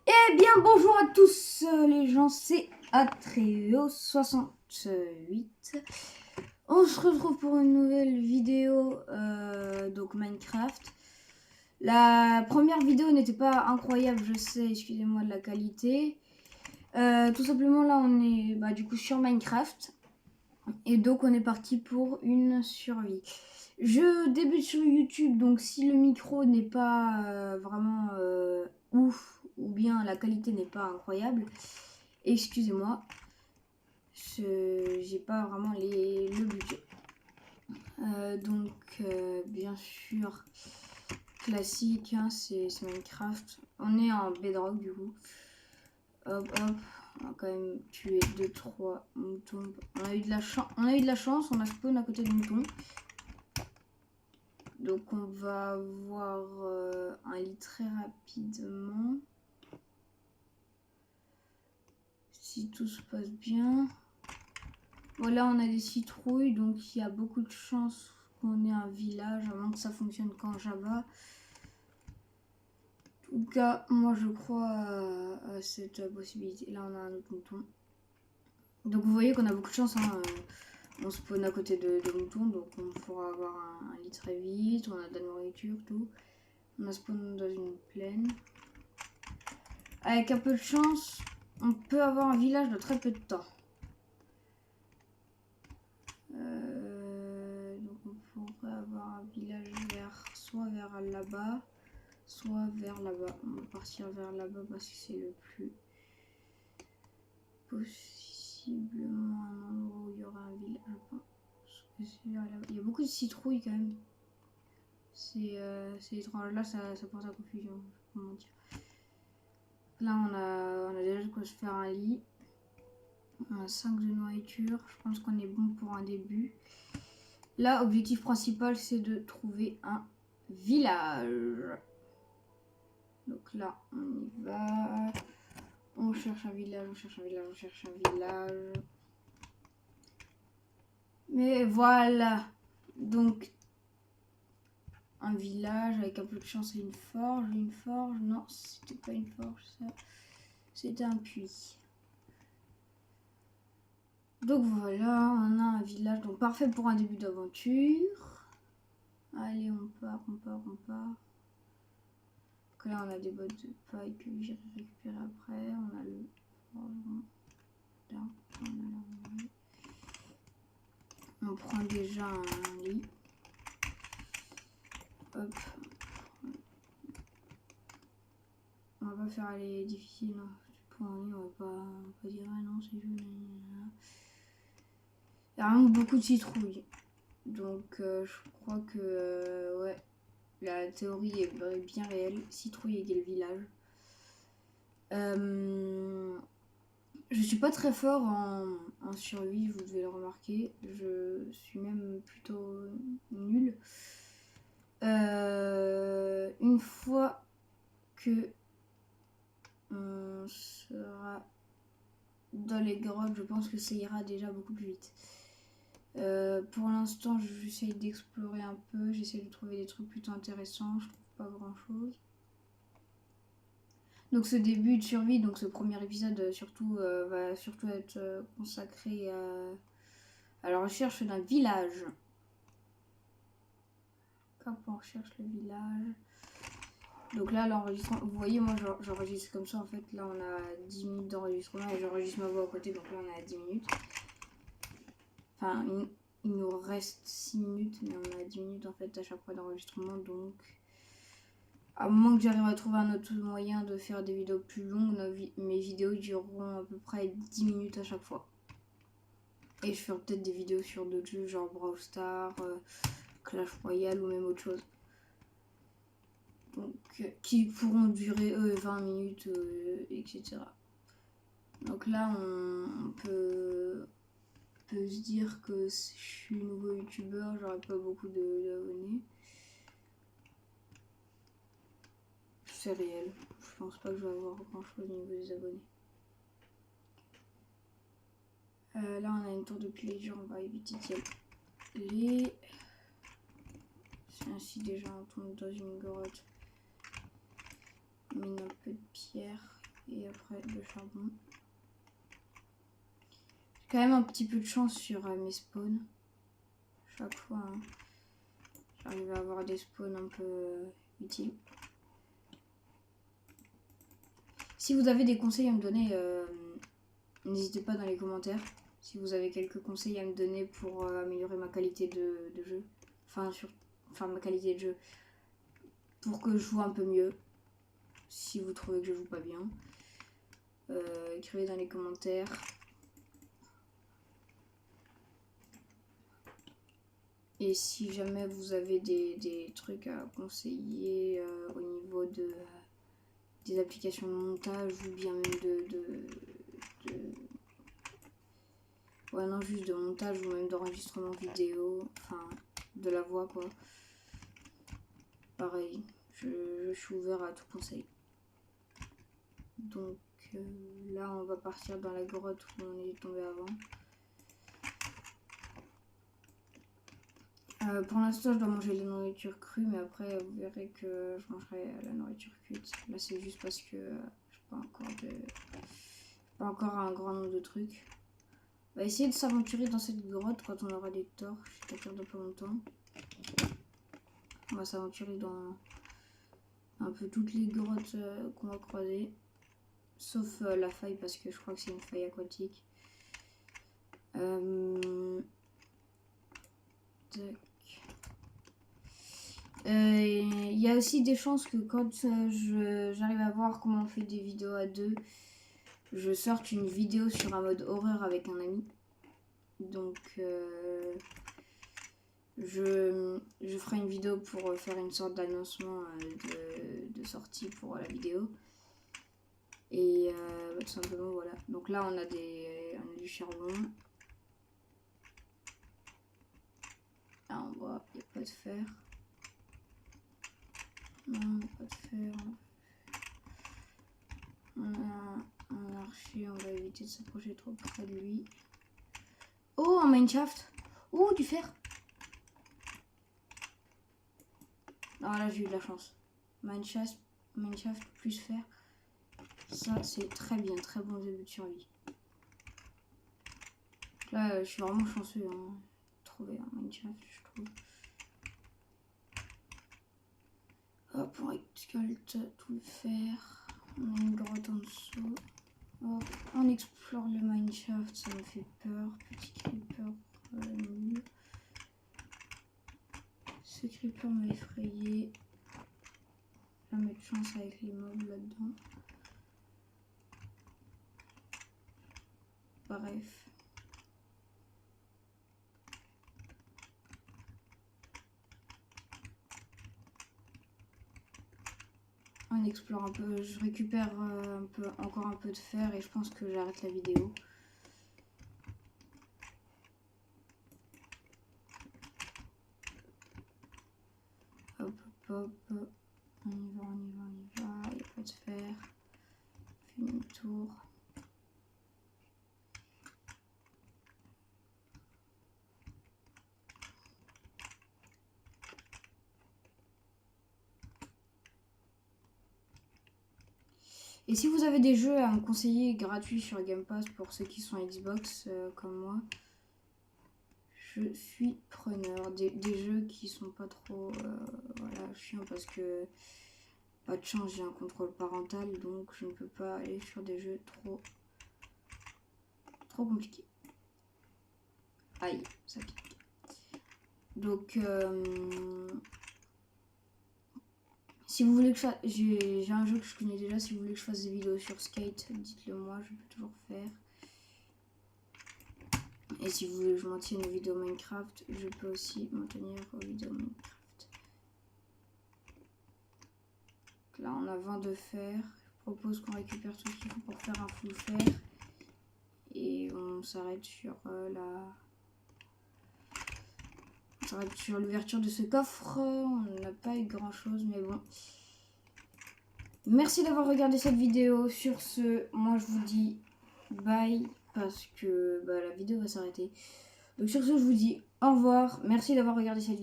Eh bien, bonjour à tous les gens, c'est Atreo68. On se retrouve pour une nouvelle vidéo, donc Minecraft. La première vidéo n'était pas incroyable, je sais, excusez-moi de la qualité. Tout simplement, là, on est du coup sur Minecraft. Et donc, on est parti pour une survie. Je débute sur YouTube, donc si le micro n'est pas vraiment ouf, ou bien la qualité n'est pas incroyable, excusez-moi, j'ai pas vraiment le budget. Bien sûr, classique, hein, c'est Minecraft. On est en Bedrock du coup. Hop, hop. On a quand même tué 2-3 moutons. On a eu de la chance, on a spawn à côté de moutons. Donc on va avoir un lit très rapidement. Si tout se passe bien. Voilà, on a des citrouilles, donc il y a beaucoup de chances qu'on ait un village, avant que ça fonctionne qu'en Java. En tout cas, moi je crois à cette possibilité. Là, on a un autre mouton. Donc vous voyez qu'on a beaucoup de chance, hein. On spawn à côté de moutons, donc on pourra avoir un lit très vite. On a de la nourriture, tout. On a spawn dans une plaine. Avec un peu de chance, on peut avoir un village de très peu de temps. Donc on pourrait avoir un village soit vers là-bas, soit vers là-bas. On va partir vers là-bas parce que c'est le plus possiblement un endroit où il y aura un village. Je pense que c'est vers là-bas. Il y a beaucoup de citrouilles quand même. C'est étrange. Là, ça porte à confusion. Je peux mentir. Là, on a déjà de quoi se faire un lit. On a 5 de nourriture. Je pense qu'on est bon pour un début. Là, objectif principal, c'est de trouver un village. Donc là, on y va. On cherche un village, on cherche un village, on cherche un village. Mais voilà. Donc, un village avec un peu de chance et une forge. Une forge, non, c'était pas une forge, ça. C'était un puits. Donc voilà, on a un village, donc parfait pour un début d'aventure. Allez, on part, on part, on part. Donc là, on a des bottes de paille que j'irai récupérer après. On a le... Là, on prend déjà un lit. Hop. On va pas faire les difficiles. Non. Pour un lit, on va pas dire ah non, c'est joli. Il y a vraiment beaucoup de citrouilles. Donc je crois que ouais, la théorie est bien réelle. Citrouille égale village. Je suis pas très fort en survie, vous devez le remarquer. Je suis même plutôt nulle. Une fois que on sera dans les grottes, je pense que ça ira déjà beaucoup plus vite. Pour l'instant, j'essaye d'explorer un peu, j'essaye de trouver des trucs plutôt intéressants, je trouve pas grand chose. Donc ce début de survie, donc ce premier épisode va surtout être consacré à la recherche d'un village. Quand on recherche le village. Donc là, l'enregistrement, vous voyez, moi j'enregistre comme ça en fait. Là, on a 10 minutes d'enregistrement et j'enregistre ma voix à côté, donc là, on a 10 minutes. Enfin, il nous reste 6 minutes, mais on a 10 minutes en fait à chaque fois d'enregistrement. Donc, à moins que j'arrive à trouver un autre moyen de faire des vidéos plus longues, mes vidéos dureront à peu près 10 minutes à chaque fois. Et je ferai peut-être des vidéos sur d'autres jeux, genre Brawl Stars, Clash Royale ou même autre chose. Donc, qui pourront durer 20 minutes, etc. Donc là, on peut se dire que si je suis nouveau youtubeur, j'aurai pas beaucoup d'abonnés. C'est réel. Je pense pas que je vais avoir grand chose au niveau des abonnés. Là, on a une tour de pillager, on va éviter d'y aller. C'est ainsi déjà, on tombe dans une grotte. Mine un peu de pierre. ferai le charbon. J'ai quand même un petit peu de chance sur mes spawns. Chaque fois, hein, j'arrive à avoir des spawns un peu utiles. Si vous avez des conseils à me donner, n'hésitez pas dans les commentaires. Si vous avez quelques conseils à me donner pour améliorer ma qualité de jeu. Enfin, ma qualité de jeu. Pour que je joue un peu mieux. Si vous trouvez que je joue pas bien. Écrivez dans les commentaires. Et si jamais vous avez des trucs à conseiller au niveau des applications de montage ou bien même ouais, non, juste de montage ou même d'enregistrement vidéo, enfin de la voix quoi. Pareil, je suis ouvert à tout conseil. Donc là on va partir dans la grotte où on est tombé avant. Pour l'instant je dois manger la nourriture crue, mais après vous verrez que je mangerai la nourriture cuite. Là c'est juste parce que je n'ai pas encore un grand nombre de trucs. On va essayer de s'aventurer dans cette grotte quand on aura des torches, c'est-à-dire dans pas longtemps. On va s'aventurer dans un peu toutes les grottes qu'on va croiser. Sauf la faille parce que je crois que c'est une faille aquatique. Il y a aussi des chances que quand j'arrive à voir comment on fait des vidéos à deux, je sorte une vidéo sur un mode horreur avec un ami. Donc je ferai une vidéo pour faire une sorte d'annoncement de sortie pour la vidéo. Et tout simplement voilà. Donc là on a du charbon. Là en bas il n'y a pas de fer. Non, pas de fer. On a un archer, on va éviter de s'approcher trop près de lui. Oh, un mineshaft. Oh, du fer. Ah là, j'ai eu de la chance. Mineshaft plus fer. Ça, c'est très bien, très bon début de survie. Là, je suis vraiment chanceux. Hein. Trouver un mineshaft, je trouve. Hop, on récolte tout le fer. On a une grotte en dessous. Hop, on explore le mineshaft, ça me fait peur. Petit creeper nul. Ce creeper m'a effrayé. Jamais de chance avec les mobs là-dedans. Bref. On explore un peu, je récupère encore un peu de fer et je pense que j'arrête la vidéo. Hop, hop, hop. On y va, on y va, on y va. Il n'y a pas de fer. On fait une tour. Et si vous avez des jeux à me conseiller gratuits sur Game Pass pour ceux qui sont Xbox comme moi, je suis preneur. Des jeux qui sont pas trop voilà, chiants parce que pas de chance, j'ai un contrôle parental donc je ne peux pas aller sur des jeux trop compliqués. Aïe, ça pique. Donc si vous voulez que je fasse, j'ai un jeu que je connais déjà, si vous voulez que je fasse des vidéos sur Skate, dites-le moi, je peux toujours faire. Et si vous voulez que je m'en tienne aux vidéos Minecraft, je peux aussi m'en tenir aux vidéos Minecraft. Donc là on a 20 de fer, je propose qu'on récupère tout ce qu'il faut pour faire un full fer. Et on s'arrête sur sur l'ouverture de ce coffre. On n'a pas eu grand chose mais bon. Merci d'avoir regardé cette vidéo. Sur ce, moi je vous dis bye parce que la vidéo va s'arrêter. Donc sur ce, je vous dis au revoir. Merci d'avoir regardé cette vidéo.